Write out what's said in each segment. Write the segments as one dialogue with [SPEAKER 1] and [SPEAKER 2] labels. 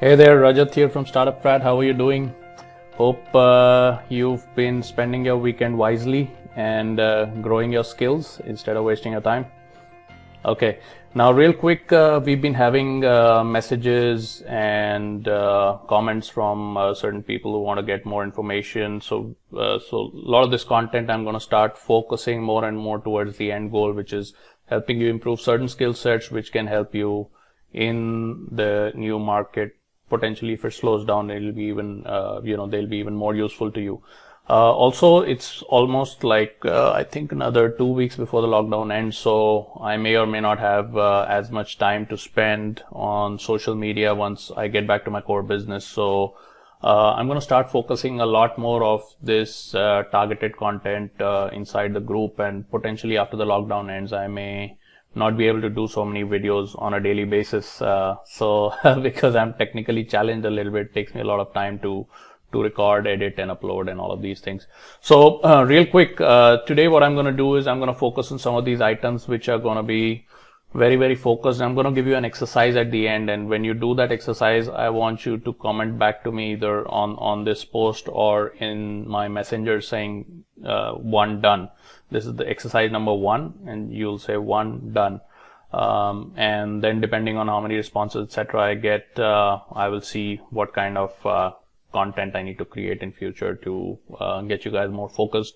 [SPEAKER 1] Hey there, Rajat here from Startup Prat. How are you doing? Hope you've been spending your weekend wisely and growing your skills instead of wasting your time. Okay, now real quick, we've been having messages and comments from certain people who want to get more information. So a lot of this content I'm going to start focusing more and more towards the end goal, which is helping you improve certain skill sets which can help you in the new market. Potentially, if it slows down, it'll be even they'll be even more useful to you. Also, it's almost like I think another 2 weeks before the lockdown ends, so I may or may not have as much time to spend on social media once I get back to my core business. So I'm going to start focusing a lot more of this targeted content inside the group, and potentially after the lockdown ends, I may not be able to do so many videos on a daily basis. Because I'm technically challenged a little bit, it takes me a lot of time to record, edit, and upload, and all of these things. So real quick, today what I'm going to do is I'm going to focus on some of these items which are going to be very, very focused. I'm going to give you an exercise at the end, and when you do that exercise, I want you to comment back to me either on this post or in my messenger saying 1 done. This is the exercise number 1, and you'll say 1 done. And then depending on how many responses, etc., I get, I will see what kind of content I need to create in future to get you guys more focused.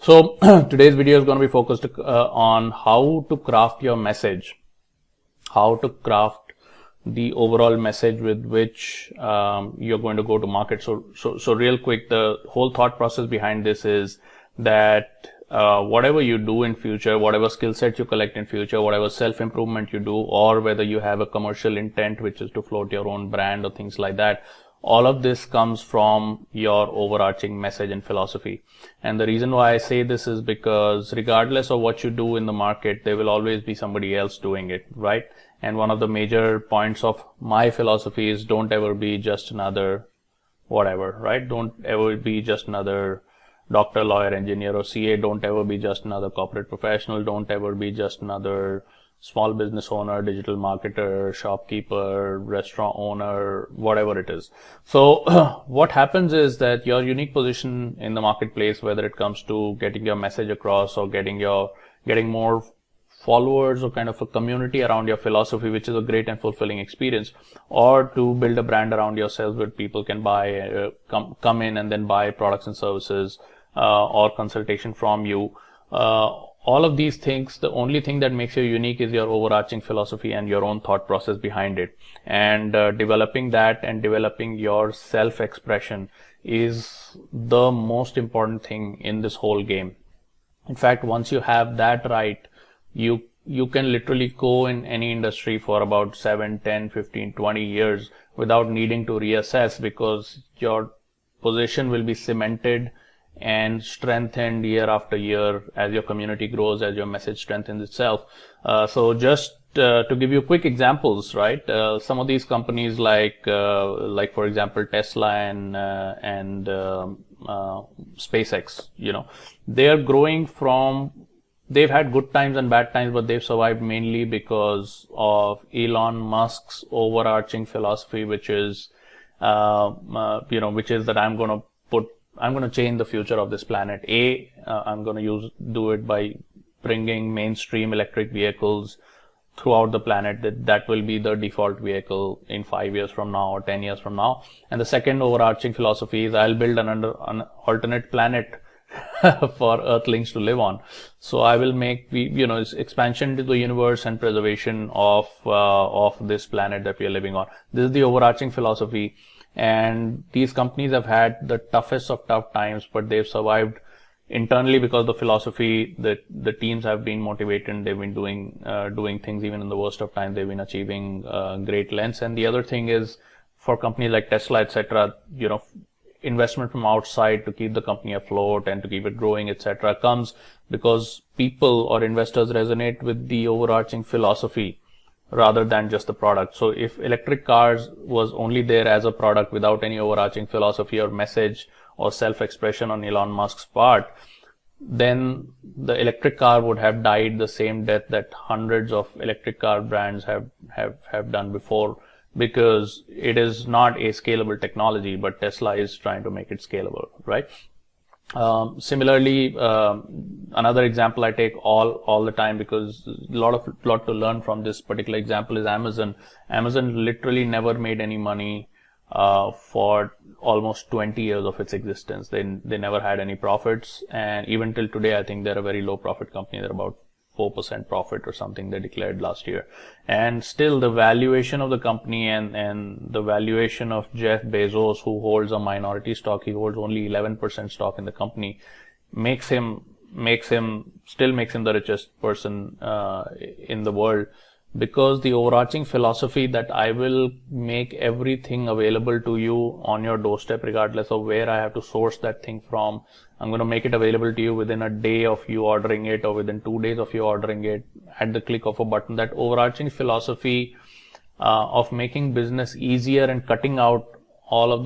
[SPEAKER 1] So today's video is going to be focused on how to craft your message, how to craft the overall message with which you're going to go to market. So real quick, the whole thought process behind this is that whatever you do in future, whatever skill set you collect in future, whatever self-improvement you do, or whether you have a commercial intent, which is to float your own brand or things like that, all of this comes from your overarching message and philosophy. And the reason why I say this is because regardless of what you do in the market, there will always be somebody else doing it, right? And one of the major points of my philosophy is don't ever be just another whatever, right? Don't ever be just another doctor, lawyer, engineer, or CA. Don't ever be just another corporate professional. Don't ever be just another small business owner, digital marketer, shopkeeper, restaurant owner, whatever it is. So what happens is that your unique position in the marketplace, whether it comes to getting your message across or getting more followers or kind of a community around your philosophy, which is a great and fulfilling experience, or to build a brand around yourself where people can buy, come in and then buy products and services or consultation from you. All of these things, the only thing that makes you unique is your overarching philosophy and your own thought process behind it. And developing that and developing your self-expression is the most important thing in this whole game. In fact, once you have that right, you can literally go in any industry for about 7, 10, 15, 20 years without needing to reassess, because your position will be cemented and strengthened year after year as your community grows, as your message strengthens itself. So just to give you quick examples, right? Some of these companies like for example Tesla and SpaceX, they are growing from. They've had good times and bad times, but they've survived mainly because of Elon Musk's overarching philosophy, which is that I'm going to change the future of this planet. I'm going to do it by bringing mainstream electric vehicles throughout the planet. That will be the default vehicle in 5 years from now or 10 years from now. And the second overarching philosophy is I'll build an alternate planet for Earthlings to live on. So I will make it's expansion to the universe and preservation of this planet that we are living on. This is the overarching philosophy. And these companies have had the toughest of tough times, but they've survived internally because the philosophy that the teams have been motivated. They've been doing things even in the worst of times. They've been achieving great lengths. And the other thing is, for companies like Tesla, etc., investment from outside to keep the company afloat and to keep it growing, etc., comes because people or investors resonate with the overarching philosophy rather than just the product. So if electric cars was only there as a product without any overarching philosophy or message or self-expression on Elon Musk's part, then the electric car would have died the same death that hundreds of electric car brands have done before because it is not a scalable technology, but Tesla is trying to make it scalable, right? Similarly, another example I take all the time, because a lot to learn from this particular example, is Amazon. Amazon literally never made any money for almost 20 years of its existence. They never had any profits, and even till today, I think they're a very low profit company. They're about 4% profit or something they declared last year. And still the valuation of the company and the valuation of Jeff Bezos, who holds a minority stock, he holds only 11% stock in the company, makes him the richest person in the world, because the overarching philosophy that I will make everything available to you on your doorstep, regardless of where I have to source that thing from. I'm going to make it available to you within a day of you ordering it, or within 2 days of you ordering it, at the click of a button. That overarching philosophy of making business easier and cutting out all of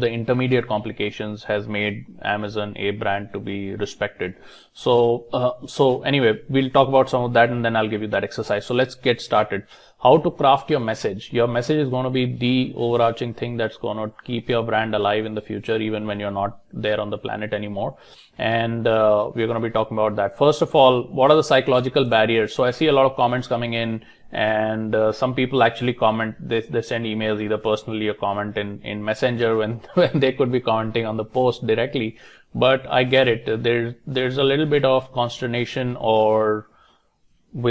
[SPEAKER 1] the intermediate complications has made Amazon a brand to be respected. So anyway, we'll talk about some of that, and then I'll give you that exercise. So let's get started. How to craft your message. Your message is going to be the overarching thing that's going to keep your brand alive in the future, even when you're not there on the planet anymore. And we're going to be talking about that. First of all, what are the psychological barriers? So I see a lot of comments coming in, and some people actually comment. They send emails either personally or comment in Messenger when they could be commenting on the post directly. But I get it. There's a little bit of consternation or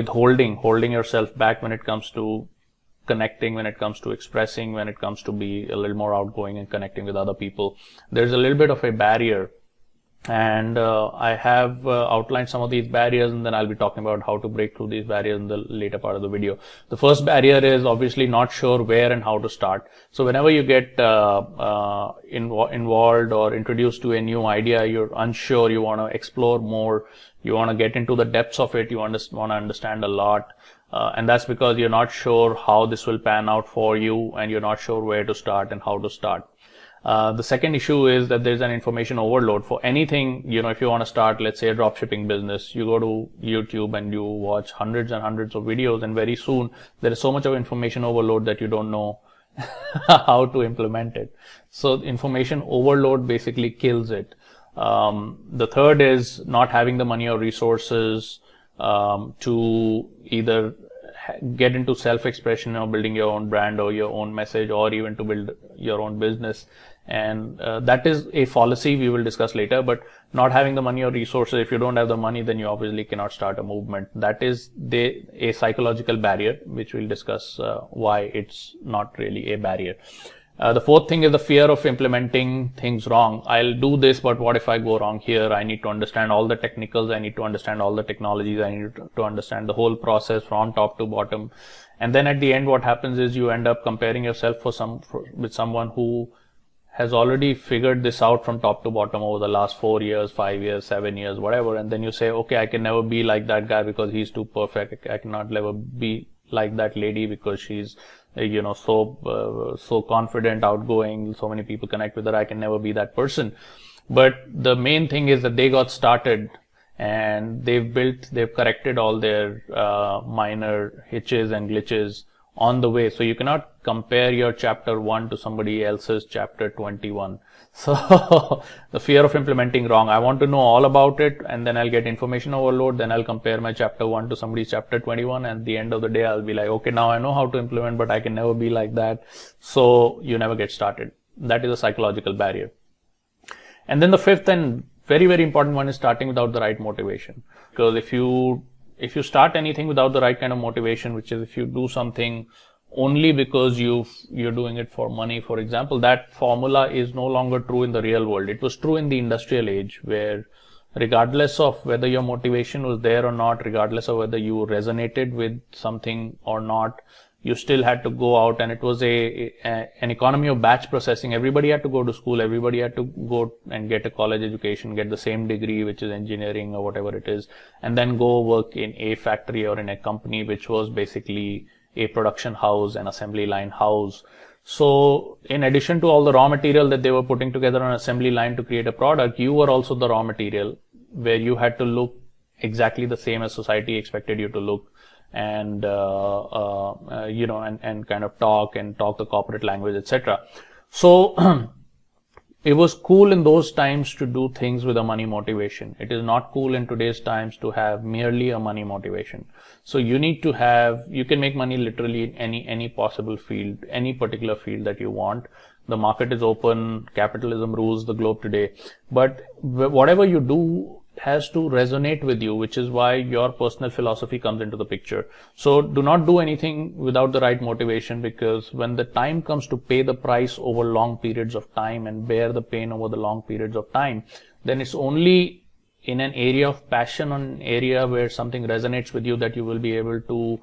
[SPEAKER 1] holding yourself back when it comes to connecting, when it comes to expressing, when it comes to be a little more outgoing and connecting with other people. There's a little bit of a barrier, and I have outlined some of these barriers, and then I'll be talking about how to break through these barriers in the later part of the video. The first barrier is obviously not sure where and how to start. So whenever you get involved or introduced to a new idea, you're unsure, you want to explore more, you want to get into the depths of it, you want to understand a lot, and that's because you're not sure how this will pan out for you, and you're not sure where to start and how to start. The second issue is that there's an information overload for anything. If you want to start, let's say, a dropshipping business, you go to YouTube and you watch hundreds and hundreds of videos, and very soon there is so much of information overload that you don't know how to implement it. So information overload basically kills it. The third is not having the money or resources to either get into self-expression or building your own brand or your own message, or even to build your own business. And that is a fallacy we will discuss later. But not having the money or resources, if you don't have the money, then you obviously cannot start a movement. That is a psychological barrier, which we'll discuss why it's not really a barrier. The fourth thing is the fear of implementing things wrong. I'll do this, but what if I go wrong here? I need to understand all the technicals. I need to understand all the technologies. I need to understand the whole process from top to bottom. And then at the end, what happens is you end up comparing yourself with someone who has already figured this out from top to bottom over the last 4 years, 5 years, 7 years, whatever. And then you say, okay, I can never be like that guy because he's too perfect. I cannot never be like that lady because she's so confident, outgoing, so many people connect with her. I can never be that person. But the main thing is that they got started, and they've corrected all their minor hitches and glitches on the way. So you cannot compare your chapter 1 to somebody else's chapter 21. So the fear of implementing wrong. I want to know all about it, and then I'll get information overload. Then I'll compare my chapter 1 to somebody's chapter 21. And at the end of the day, I'll be like, okay, now I know how to implement, but I can never be like that. So you never get started. That is a psychological barrier. And then the fifth and very, very important one is starting without the right motivation. Because if you start anything without the right kind of motivation, which is if you do something only because you're doing it for money, for example, that formula is no longer true in the real world. It was true in the industrial age, where regardless of whether your motivation was there or not, regardless of whether you resonated with something or not, you still had to go out, and it was an economy of batch processing. Everybody had to go to school, everybody had to go and get a college education, get the same degree, which is engineering or whatever it is, and then go work in a factory or in a company, which was basically a production house, an assembly line house. So in addition to all the raw material that they were putting together on an assembly line to create a product, you were also the raw material, where you had to look exactly the same as society expected you to look. and and kind of talk the corporate language, etc. So it was cool in those times to do things with a money motivation. It is not cool in today's times to have merely a money motivation. So you need to you can make money literally in any possible field, any particular field that you want. The market is open, capitalism rules the globe today. But whatever you do has to resonate with you, which is why your personal philosophy comes into the picture. So do not do anything without the right motivation, because when the time comes to pay the price over long periods of time and bear the pain over the long periods of time, then it's only in an area of passion, or an area where something resonates with you, that you will be able to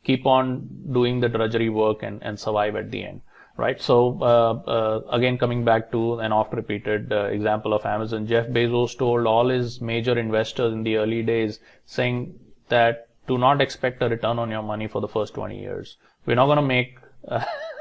[SPEAKER 1] keep on doing the drudgery work and survive at the end. Right. So again, coming back to an oft repeated example of Amazon, Jeff Bezos told all his major investors in the early days, saying that do not expect a return on your money for the first 20 years. We're not going to make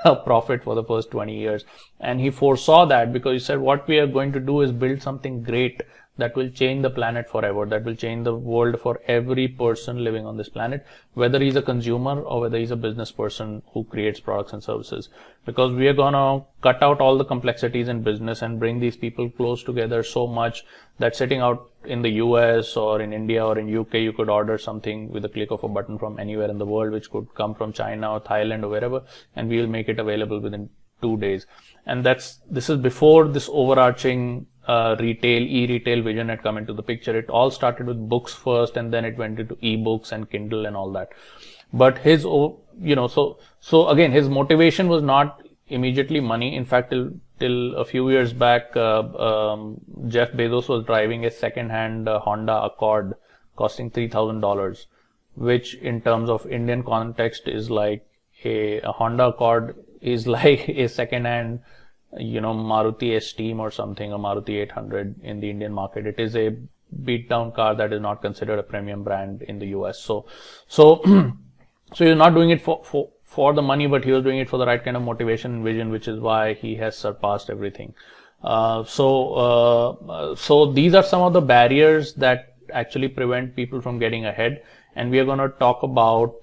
[SPEAKER 1] a profit for the first 20 years. And he foresaw that, because he said what we are going to do is build something great that will change the planet forever, that will change the world for every person living on this planet, whether he's a consumer or whether he's a business person who creates products and services. Because we are going to cut out all the complexities in business and bring these people close together so much that sitting out in the US or in India or in UK, you could order something with a click of a button from anywhere in the world, which could come from China or Thailand or wherever, and we will make it available within 2 days. And this is before this overarching e-retail vision had come into the picture. It all started with books first, and then it went into e-books and Kindle and all that. But his, so again, his motivation was not immediately money. In fact, till a few years back, Jeff Bezos was driving a second-hand Honda Accord costing $3,000, which in terms of Indian context is like a Honda Accord is like a second-hand Maruti S-Team or something, a Maruti 800 in the Indian market. It is a beat down car that is not considered a premium brand in the US. So he's not doing it for the money, but he was doing it for the right kind of motivation and vision, which is why he has surpassed everything. So these are some of the barriers that actually prevent people from getting ahead. And we are going to talk about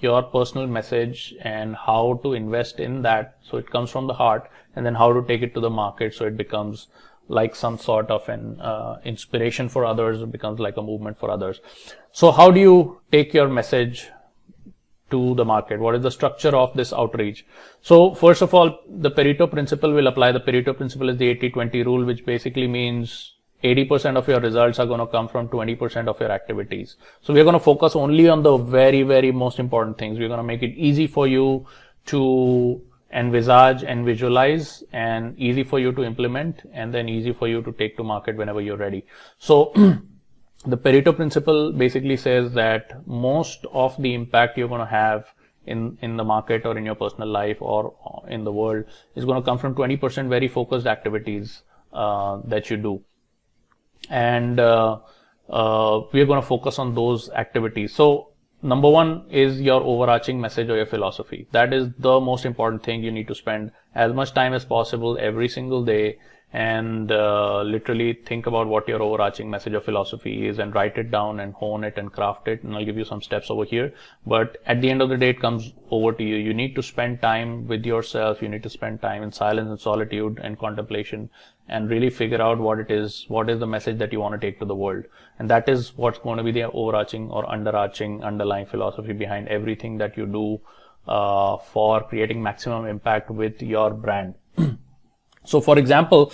[SPEAKER 1] your personal message and how to invest in that so it comes from the heart, and then how to take it to the market so it becomes like some sort of an inspiration for others, it becomes like a movement for others. So how do you take your message to the market? What is the structure of this outreach? So first of all, the Pareto principle will apply. The Pareto principle is the 80-20 rule, which basically means 80% of your results are going to come from 20% of your activities. So we're going to focus only on the very, very most important things. We're going to make it easy for you to envisage and visualize, and easy for you to implement, and then easy for you to take to market whenever you're ready. So the Pareto principle basically says that most of the impact you're going to have in the market or in your personal life or in the world is going to come from 20% very focused activities that you do. And we're going to focus on those activities. So number one is your overarching message or your philosophy. That is the most important thing. You need to spend as much time as possible every single day and literally think about what your overarching message or philosophy is, and write it down and hone it and craft it. And I'll give you some steps over here. But at the end of the day, it comes over to you. You need to spend time with yourself. You need to spend time in silence and solitude and contemplation, and really figure out what is the message that you want to take to the world. And that is what's going to be the overarching or underlying philosophy behind everything that you do for creating maximum impact with your brand. So for example,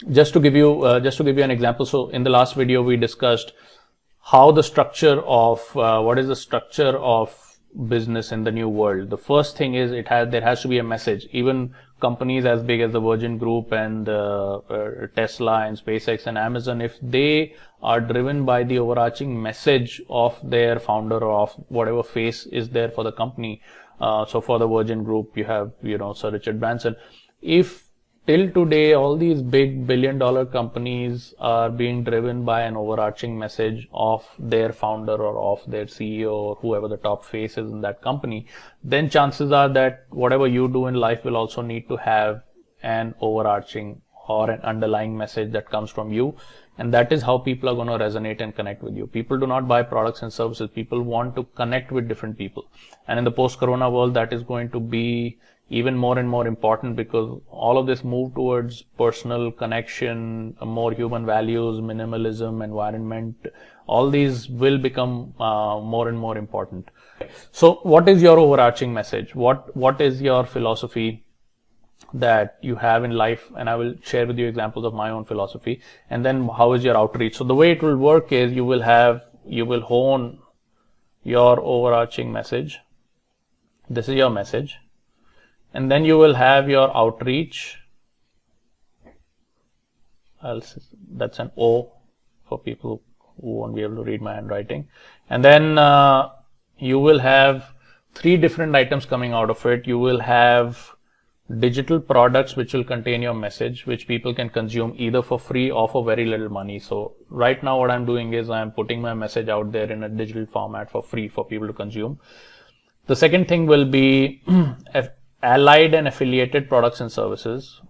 [SPEAKER 1] just to give you an example. So in the last video, we discussed how the structure of what is the structure of business in the new world. The first thing is there has to be a message. Even companies as big as the Virgin Group and Tesla and SpaceX and Amazon, if they are driven by the overarching message of their founder or of whatever face is there for the company. So for the Virgin Group, you have, Sir Richard Branson. If till today all these big billion-dollar companies are being driven by an overarching message of their founder or of their CEO or whoever the top face is in that company, then chances are that whatever you do in life will also need to have an overarching or an underlying message that comes from you. And that is how people are going to resonate and connect with you. People do not buy products and services. People want to connect with different people. And in the post-corona world, that is going to be even more and more important, because all of this move towards personal connection, more human values, minimalism, environment, all these will become more and more important. So what is your overarching message? What is your philosophy that you have in life? And I will share with you examples of my own philosophy. And then how is your outreach? So the way it will work is you will hone your overarching message. This is your message. And then you will have your outreach. That's an O for people who won't be able to read my handwriting. And then you will have 3 different items coming out of it. You will have digital products which will contain your message, which people can consume either for free or for very little money. So right now what I'm doing is I'm putting my message out there in a digital format for free for people to consume. The second thing will be allied and affiliated products and services.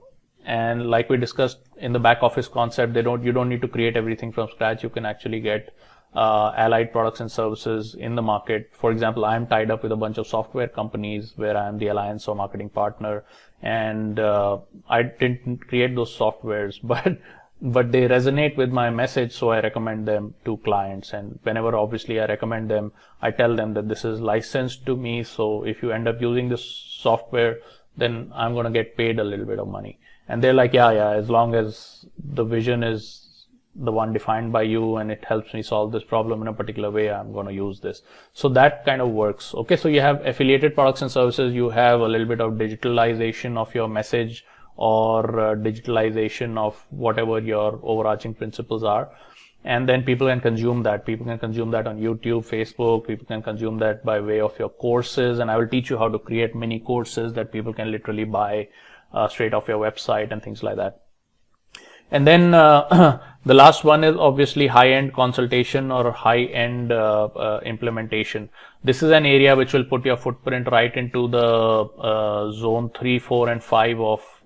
[SPEAKER 1] And like we discussed in the back office concept, you don't need to create everything from scratch. You can actually get allied products and services in the market. For example, I'm tied up with a bunch of software companies where I'm the alliance or marketing partner, and I didn't create those softwares, but they resonate with my message, so I recommend them to clients. And whenever obviously I recommend them, I tell them that this is licensed to me, so if you end up using this software, then I'm going to get paid a little bit of money. And they're like, yeah, as long as the vision is the one defined by you and it helps me solve this problem in a particular way, I'm going to use this. So that kind of works. Okay, so you have affiliated products and services, you have a little bit of digitalization of your message, or digitalization of whatever your overarching principles are. And then people can consume that. People can consume that on YouTube, Facebook. People can consume that by way of your courses. And I will teach you how to create mini courses that people can literally buy straight off your website and things like that. And then the last one is obviously high-end consultation or high-end implementation. This is an area which will put your footprint right into the zone 3, 4, and 5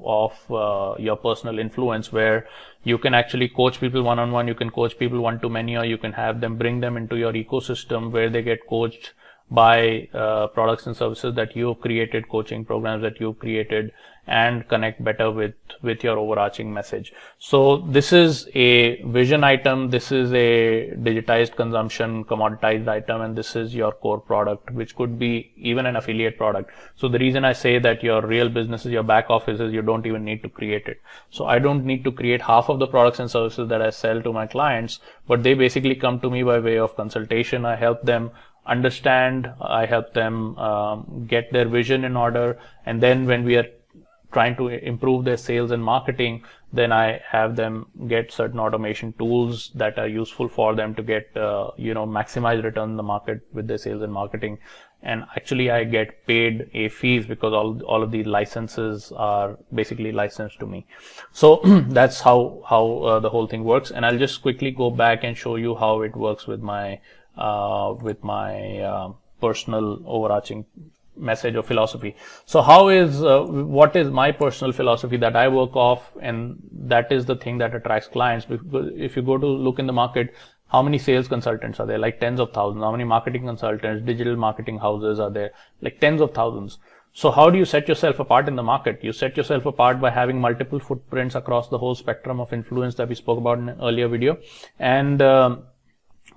[SPEAKER 1] of your personal influence, where you can actually coach people one-on-one, you can coach people one-to-many, or you can have them, bring them into your ecosystem where they get coached by products and services that you've created, coaching programs that you've created, and connect better with your overarching message. So this is a vision item, this is a digitized consumption, commoditized item, and this is your core product, which could be even an affiliate product. So the reason I say that your real business is your back office is you don't even need to create it. So I don't need to create half of the products and services that I sell to my clients, but they basically come to me by way of consultation. I help them understand, I help them get their vision in order, and then when we are trying to improve their sales and marketing, then I have them get certain automation tools that are useful for them to get maximize return in the market with their sales and marketing. And actually I get paid a fees because all of these licenses are basically licensed to me. So that's how the whole thing works. And I'll just quickly go back and show you how it works with my personal overarching message or philosophy. So what is my personal philosophy that I work off, and that is the thing that attracts clients. Because if you go to look in the market, how many sales consultants are there? Like tens of thousands. How many marketing consultants, digital marketing houses are there? Like tens of thousands. So how do you set yourself apart in the market? You set yourself apart by having multiple footprints across the whole spectrum of influence that we spoke about in an earlier video. And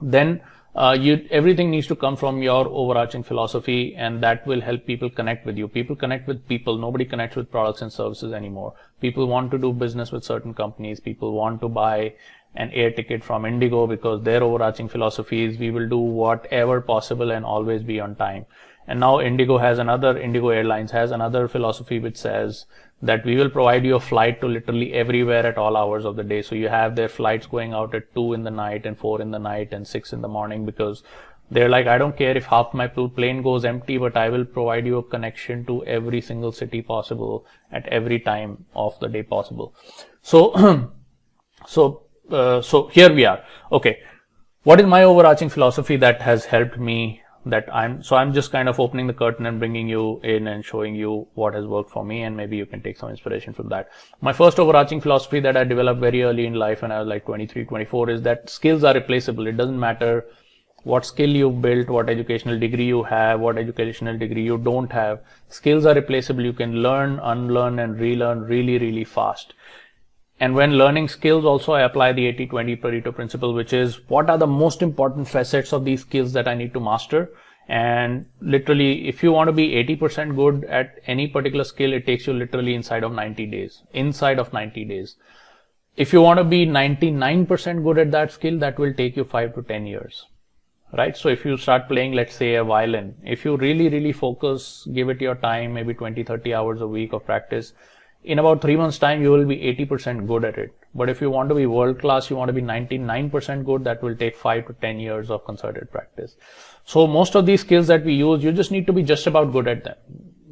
[SPEAKER 1] then everything needs to come from your overarching philosophy, and that will help people connect with you. People connect with people. Nobody connects with products and services anymore. People want to do business with certain companies. People want to buy an air ticket from Indigo because their overarching philosophy is we will do whatever possible and always be on time. And now Indigo Airlines has another philosophy which says that we will provide you a flight to literally everywhere at all hours of the day. So you have their flights going out at 2 in the night and 4 in the night and 6 in the morning, because they're like, I don't care if half my plane goes empty, but I will provide you a connection to every single city possible at every time of the day possible. So, so here we are. Okay. What is my overarching philosophy that has helped me I'm just kind of opening the curtain and bringing you in and showing you what has worked for me, and maybe you can take some inspiration from that. My first overarching philosophy that I developed very early in life when I was like 23, 24 is that skills are replaceable. It doesn't matter what skill you built, what educational degree you have, what educational degree you don't have. Skills are replaceable. You can learn, unlearn, and relearn really, really fast. And when learning skills also, I apply the 80-20 Pareto principle, which is what are the most important facets of these skills that I need to master. And literally, if you want to be 80% good at any particular skill, it takes you literally inside of 90 days. If you want to be 99% good at that skill, that will take you 5 to 10 years. Right? So if you start playing, let's say, a violin, if you really, really focus, give it your time, maybe 20, 30 hours a week of practice, in about 3 months time, you will be 80% good at it. But if you want to be world class, you want to be 99% good, that will take 5 to 10 years of concerted practice. So most of these skills that we use, you just need to be just about good at them.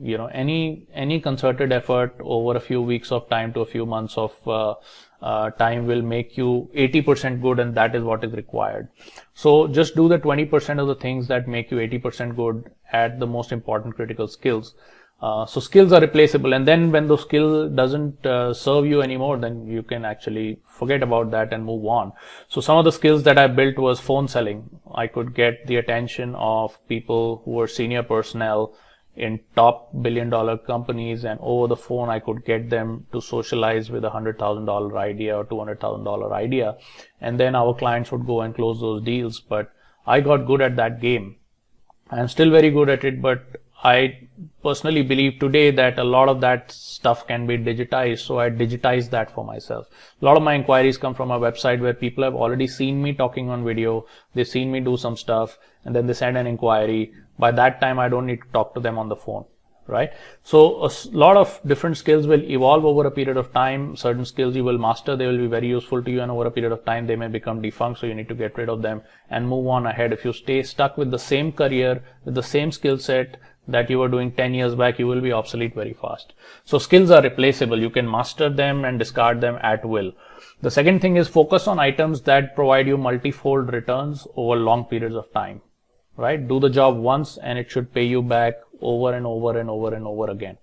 [SPEAKER 1] You know, any concerted effort over a few weeks of time to a few months of time will make you 80% good, and that is what is required. So just do the 20% of the things that make you 80% good at the most important critical skills. So skills are replaceable, and then when the skill doesn't serve you anymore, then you can actually forget about that and move on. So some of the skills that I built was phone selling. I could get the attention of people who were senior personnel in top billion-dollar companies, and over the phone I could get them to socialize with $100,000 idea or $200,000 idea, and then our clients would go and close those deals. But I got good at that game. I'm still very good at it, but I personally believe today that a lot of that stuff can be digitized, so I digitized that for myself. A lot of my inquiries come from a website where people have already seen me talking on video, they've seen me do some stuff, and then they send an inquiry. By that time, I don't need to talk to them on the phone, right? So a lot of different skills will evolve over a period of time. Certain skills you will master, they will be very useful to you, and over a period of time, they may become defunct, so you need to get rid of them and move on ahead. If you stay stuck with the same career, with the same skill set that you were doing 10 years back, you will be obsolete very fast. So skills are replaceable. You can master them and discard them at will. The second thing is focus on items that provide you multifold returns over long periods of time, right? Do the job once and it should pay you back over and over and over and over again.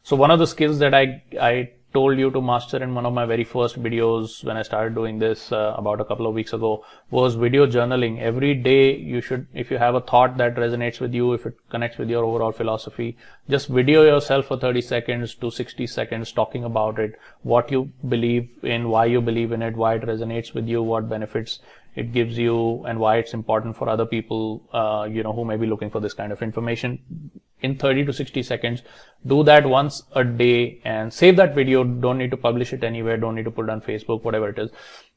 [SPEAKER 1] So one of the skills that I told you to master in one of my very first videos when I started doing this about a couple of weeks ago was video journaling. Every day you should, if you have a thought that resonates with you, if it connects with your overall philosophy, just video yourself for 30 seconds to 60 seconds talking about it, what you believe in, why you believe in it, why it resonates with you, what benefits it gives you, and why it's important for other people who may be looking for this kind of information. In 30 to 60 seconds, do that once a day and save that video. Don't need to publish it anywhere, don't need to put it on Facebook, whatever it is.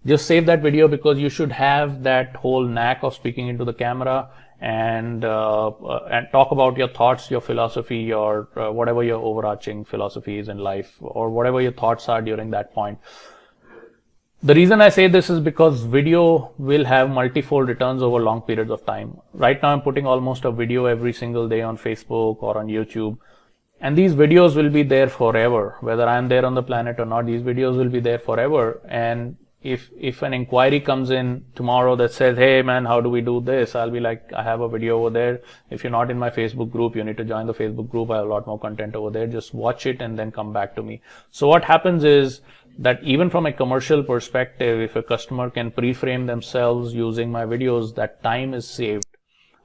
[SPEAKER 1] Just save that video, because you should have that whole knack of speaking into the camera and talk about your thoughts, your philosophy, your whatever your overarching philosophy is in life, or whatever your thoughts are during that point. The reason I say this is because video will have multifold returns over long periods of time. Right now I'm putting almost a video every single day on Facebook or on YouTube, and these videos will be there forever. Whether I'm there on the planet or not, these videos will be there forever. And if an inquiry comes in tomorrow that says, hey man, how do we do this? I'll be like, I have a video over there. If you're not in my Facebook group, you need to join the Facebook group. I have a lot more content over there. Just watch it and then come back to me. So what happens is that even from a commercial perspective, if a customer can pre-frame themselves using my videos, that time is saved.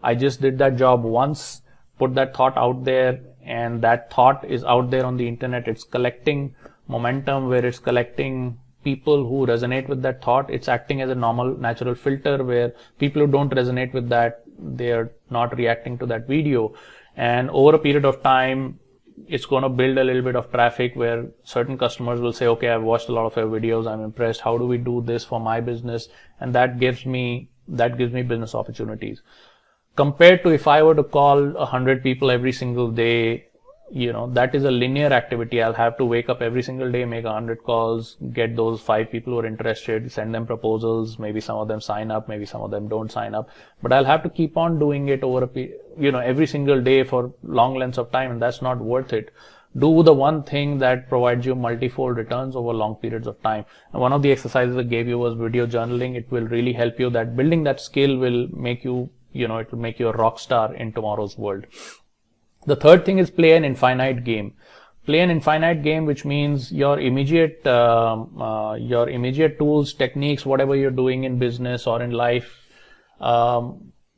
[SPEAKER 1] I just did that job once, put that thought out there, and that thought is out there on the internet. It's collecting momentum, where it's collecting people who resonate with that thought. It's acting as a normal, natural filter, where people who don't resonate with that, they're not reacting to that video. And over a period of time, it's going to build a little bit of traffic where certain customers will say, okay, I've watched a lot of your videos, I'm impressed, how do we do this for my business? And that gives me business opportunities. Compared to if I were to call 100 people every single day, that is a linear activity. I'll have to wake up every single day, make 100 calls, get those 5 people who are interested, send them proposals. Maybe some of them sign up, maybe some of them don't sign up, but I'll have to keep on doing it over every single day for long lengths of time, and that's not worth it. Do the one thing that provides you multifold returns over long periods of time. And one of the exercises I gave you was video journaling. It will really help you. That building that skill will make you it will make you a rock star in tomorrow's world. The third thing is play an infinite game. Play an infinite game, which means your immediate tools, techniques, whatever you're doing in business or in life,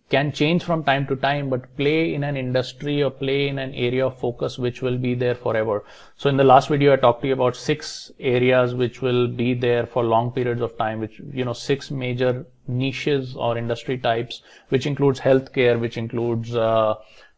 [SPEAKER 1] can change from time to time, but play in an industry or play in an area of focus which will be there forever. So in the last video, I talked to you about 6 areas which will be there for long periods of time, which, 6 major niches or industry types, which includes healthcare, which includes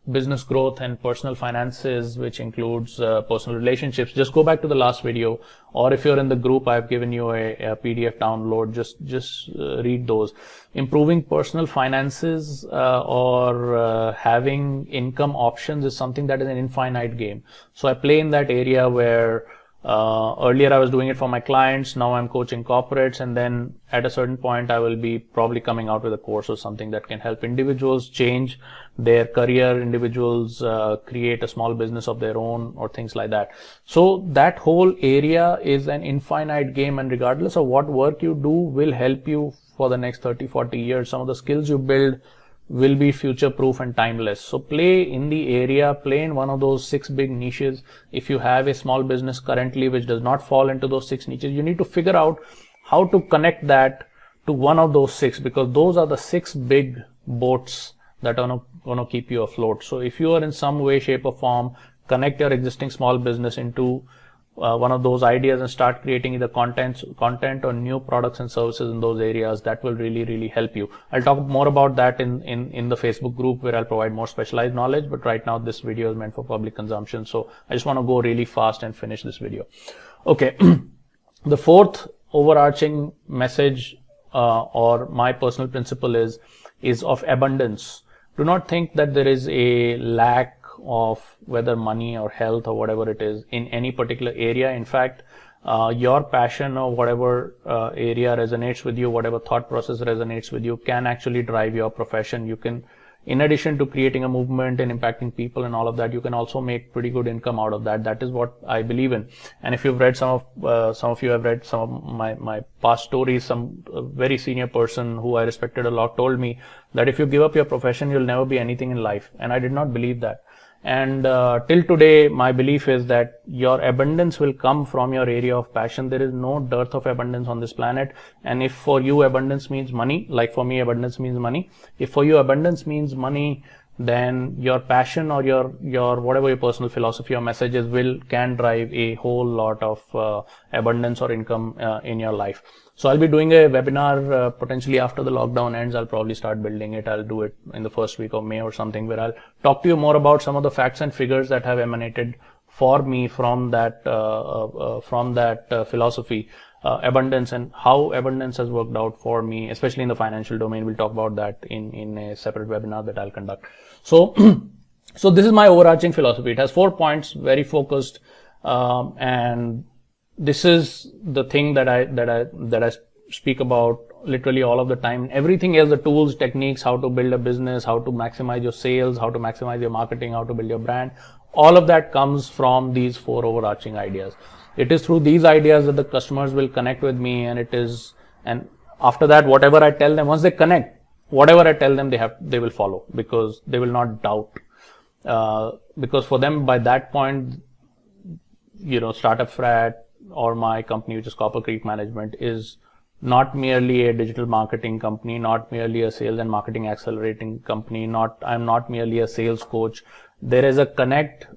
[SPEAKER 1] business growth and personal finances, which includes personal relationships. Just go back to the last video, or if you're in the group, I've given you a PDF download. Just read those. Improving personal finances or having income options is something that is an infinite game. So I play in that area where earlier I was doing it for my clients. Now I'm coaching corporates, and then at a certain point I will be probably coming out with a course or something that can help individuals change their career, individuals create a small business of their own, or things like that. So that whole area is an infinite game, and regardless of what work you do will help you for the next 30-40 years. Some of the skills you build will be future proof and timeless. So play in the area, play in one of those 6 big niches. If you have a small business currently which does not fall into those 6 niches, you need to figure out how to connect that to one of those 6, because those are the 6 big boats that are going to keep you afloat. So if you are in some way, shape or form, connect your existing small business into one of those ideas and start creating either content or new products and services in those areas, that will really help you. I'll talk more about that in the Facebook group, where I'll provide more specialized knowledge, but right now this video is meant for public consumption, so I just want to go really fast and finish this video. Okay. The fourth overarching message or my personal principle is of abundance. Do not think that there is a lack of whether money or health or whatever it is in any particular area. In fact, your passion or whatever area resonates with you, whatever thought process resonates with you, can actually drive your profession. You can, in addition to creating a movement and impacting people and all of that, you can also make pretty good income out of that. That is what I believe in. And if you've read some of you have read some of my past stories, some very senior person who I respected a lot told me that if you give up your profession, you'll never be anything in life. And I did not believe that. And till today, my belief is that your abundance will come from your area of passion. There is no dearth of abundance on this planet. And if for you abundance means money, like for me abundance means money, if for you abundance means money, then your passion or your whatever your personal philosophy or messages can drive a whole lot of abundance or income in your life. So I'll be doing a webinar potentially after the lockdown ends. I'll probably start building it. I'll do it in the first week of May or something, where I'll talk to you more about some of the facts and figures that have emanated for me from that philosophy, abundance, and how abundance has worked out for me, especially in the financial domain. We'll talk about that in a separate webinar that I'll conduct. So, so this is my overarching philosophy. It has 4 points, very focused, and this is the thing that I speak about literally all of the time. Everything else, the tools, techniques, how to build a business, how to maximize your sales, how to maximize your marketing, how to build your brand, all of that comes from these 4 overarching ideas. It is through these ideas that the customers will connect with me, and after that, whatever I tell them, once they connect, whatever I tell them, they will follow, because they will not doubt. Because for them, by that point, Startup Frat or my company, which is Copper Creek Management, is not merely a digital marketing company, not merely a sales and marketing accelerating company. I'm not merely a sales coach. There is a connect,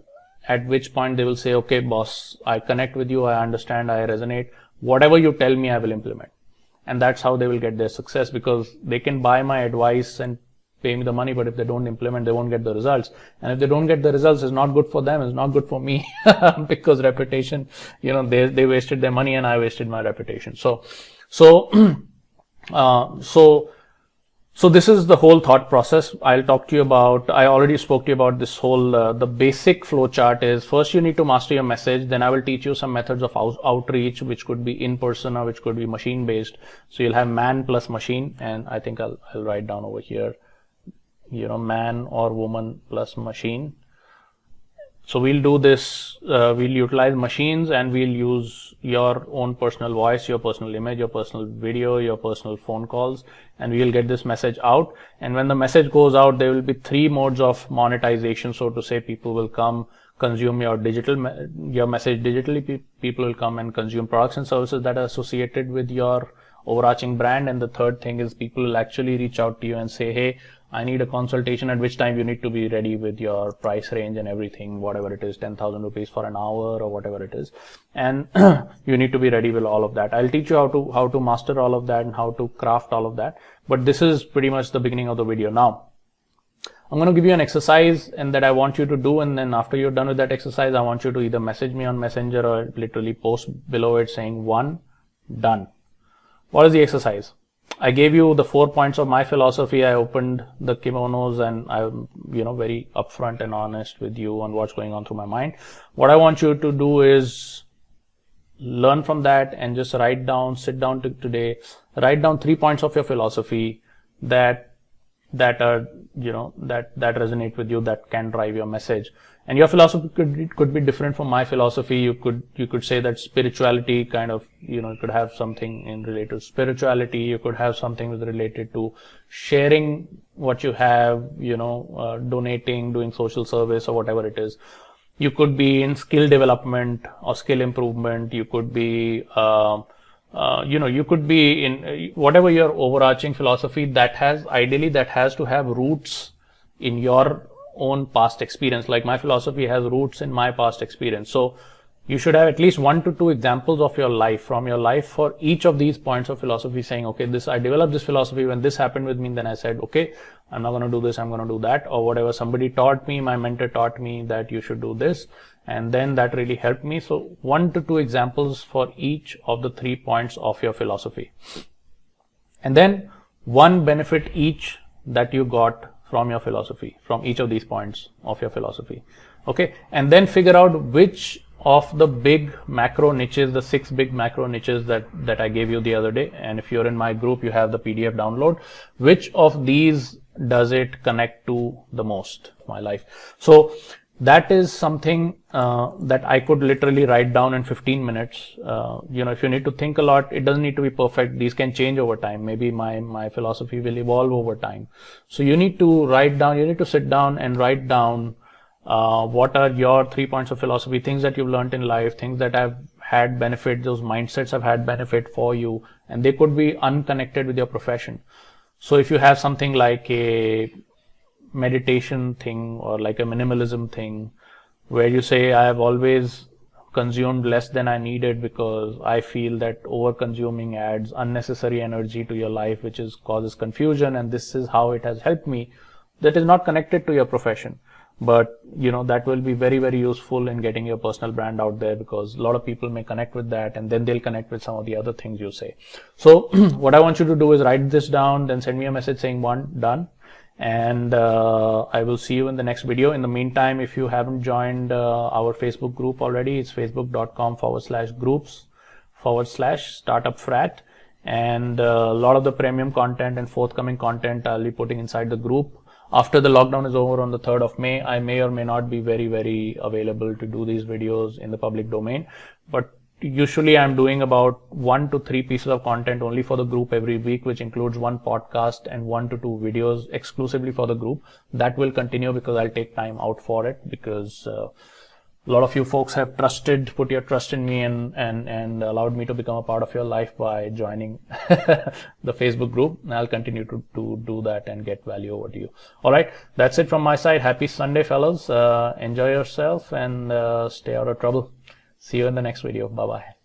[SPEAKER 1] at which point they will say, okay, boss, I connect with you. I understand. I resonate. Whatever you tell me, I will implement. And that's how they will get their success, because they can buy my advice and pay me the money, but if they don't implement, they won't get the results. And if they don't get the results, it's not good for them, it's not good for me, because reputation, they wasted their money and I wasted my reputation. So this is the whole thought process. I'll talk to you about, I already spoke to you about this whole, the basic flow chart is, first you need to master your message. Then I will teach you some methods of outreach, which could be in person or which could be machine based. So you'll have man plus machine, and I think I'll write down over here, man or woman plus machine. So we'll do this utilize machines, and we'll use your own personal voice, your personal image, your personal video, your personal phone calls, and we'll get this message out. And when the message goes out, there will be 3 modes of monetization. So to say, people will come consume your message digitally. People will come and consume products and services that are associated with your overarching brand. And the third thing is people will actually reach out to you and say, hey, I need a consultation, at which time you need to be ready with your price range and everything, whatever it is, 10,000 rupees for an hour or whatever it is. And you need to be ready with all of that. I'll teach you how to master all of that and how to craft all of that. But this is pretty much the beginning of the video. Now, I'm going to give you an exercise and that I want you to do. And then after you're done with that exercise, I want you to either message me on Messenger or literally post below it saying 1, done. What is the exercise? I gave you the 4 points of my philosophy. I opened the kimonos and I'm, very upfront and honest with you on what's going on through my mind. What I want you to do is learn from that and just write down, sit down today, write down 3 points of your philosophy that are, that resonate with you, that can drive your message. And your philosophy could be different from my philosophy. You could say that spirituality kind of, you could have something in related to spirituality. You could have something related to sharing what you have, donating, doing social service or whatever it is. You could be in skill development or skill improvement. You could be, you could be in whatever your overarching philosophy that has to have roots in your own past experience. Like my philosophy has roots in my past experience. So you should have at least 1 to 2 examples of your life, from your life, for each of these points of philosophy, saying, okay, I developed this philosophy when this happened with me. Then I said, okay, I'm not going to do this, I'm going to do that, or whatever somebody taught me, my mentor taught me that you should do this. And then that really helped me. So 1 to 2 examples for each of the 3 points of your philosophy. And then 1 benefit each that you got from your philosophy, from each of these points of your philosophy. Okay. And then figure out which of the big macro niches, the 6 big macro niches that I gave you the other day. And if you're in my group, you have the PDF download. Which of these does it connect to the most, my life? So that is something that I could literally write down in 15 minutes. If you need to think a lot, it doesn't need to be perfect. These can change over time. Maybe my philosophy will evolve over time. So you need to write down, you need to sit down and write down what are your 3 points of philosophy, things that you've learned in life, things that have had benefit, those mindsets have had benefit for you, and they could be unconnected with your profession. So if you have something like a meditation thing or like a minimalism thing where you say, I have always consumed less than I needed because I feel that over consuming adds unnecessary energy to your life, which causes confusion, and this is how it has helped me. That is not connected to your profession, but that will be very, very useful in getting your personal brand out there, because a lot of people may connect with that and then they'll connect with some of the other things you say. So what I want you to do is write this down, then send me a message saying 1, done. And I will see you in the next video. In the meantime, if you haven't joined our Facebook group already, it's facebook.com/groups/startup_frat. And a lot of the premium content and forthcoming content I'll be putting inside the group. After the lockdown is over on the 3rd of May, I may or may not be very, very available to do these videos in the public domain. But usually I'm doing about 1 to 3 pieces of content only for the group every week, which includes 1 podcast and 1 to 2 videos exclusively for the group. That will continue because I'll take time out for it, because a lot of you folks have put your trust in me and allowed me to become a part of your life by joining the Facebook group. And I'll continue to do that and get value over to you. All right. That's it from my side. Happy Sunday, fellas. Enjoy yourself and stay out of trouble. See you in the next video. Bye-bye.